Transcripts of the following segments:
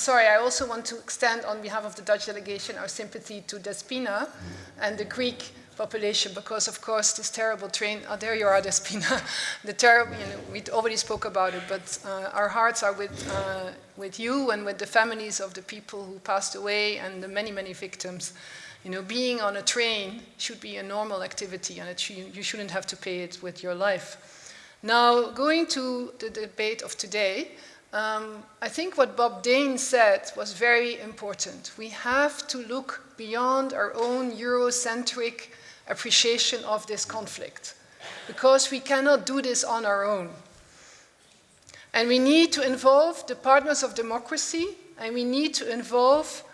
sorry, I also want to extend on behalf of the Dutch delegation our sympathy to Despina and the Greek population, because of course this terrible train, oh there you are Despina, the terrible, you know, we already spoke about it, but our hearts are with you and with the families of the people who passed away and the many, many victims. You know, being on a train should be a normal activity, and you shouldn't have to pay it with your life. Now, going to the debate of today, I think what Bob Dane said was very important. We have to look beyond our own Eurocentric appreciation of this conflict, because we cannot do this on our own. And we need to involve the partners of democracy, and we need to involve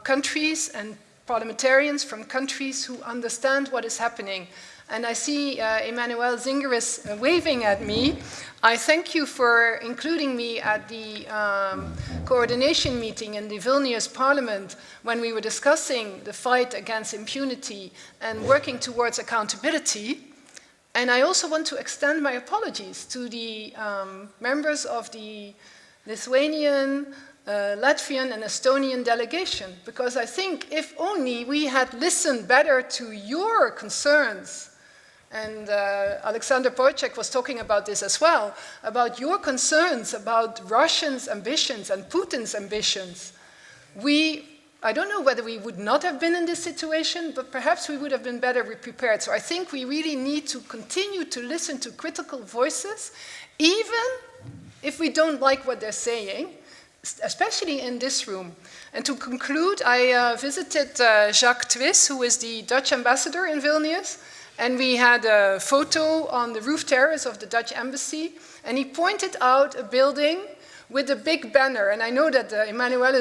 countries and parliamentarians from countries who understand what is happening. And I see Emmanuel Zingeris waving at me. I thank you for including me at the coordination meeting in the Vilnius Parliament when we were discussing the fight against impunity and working towards accountability. And I also want to extend my apologies to the members of the Lithuanian, Latvian and Estonian delegation, because I think if only we had listened better to your concerns, and Alexander Polčák was talking about this as well, about your concerns about Russians' ambitions and Putin's ambitions, I don't know whether we would not have been in this situation, but perhaps we would have been better prepared. So I think we really need to continue to listen to critical voices, even if we don't like what they're saying, especially in this room. And to conclude, I visited Jacques Twiss, who is the Dutch ambassador in Vilnius, and we had a photo on the roof terrace of the Dutch embassy, and he pointed out a building with a big banner, and I know that Emmanuel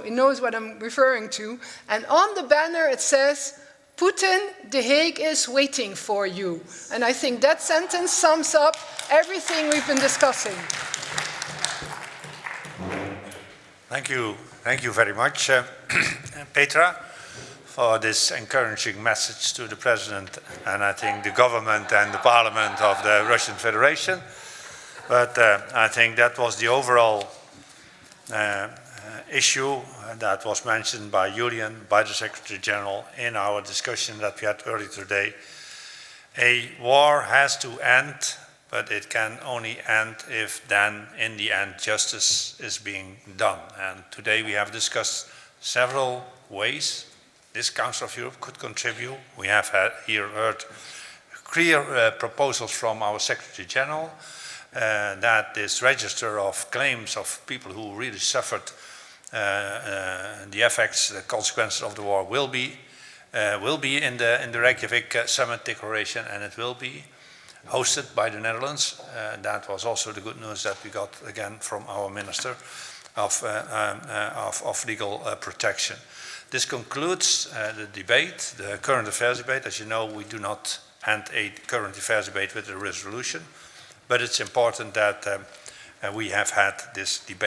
knows what I'm referring to, and on the banner it says, "Putin, The Hague is waiting for you." And I think that sentence sums up everything we've been discussing. Thank you very much, Petra, for this encouraging message to the President and I think the government and the Parliament of the Russian Federation. But I think that was the overall issue that was mentioned by Iulian, by the Secretary General in our discussion that we had earlier today. A war has to end, but it can only end if then, in the end, justice is being done. And today we have discussed several ways this Council of Europe could contribute. We have here heard clear proposals from our Secretary General that this register of claims of people who really suffered the effects, the consequences of the war will be in the Reykjavik Summit Declaration, and it will be hosted by the Netherlands. That was also the good news that we got again from our Minister of Legal Protection. This concludes the debate, the current affairs debate. As you know, we do not end a current affairs debate with a resolution, but it's important that we have had this debate.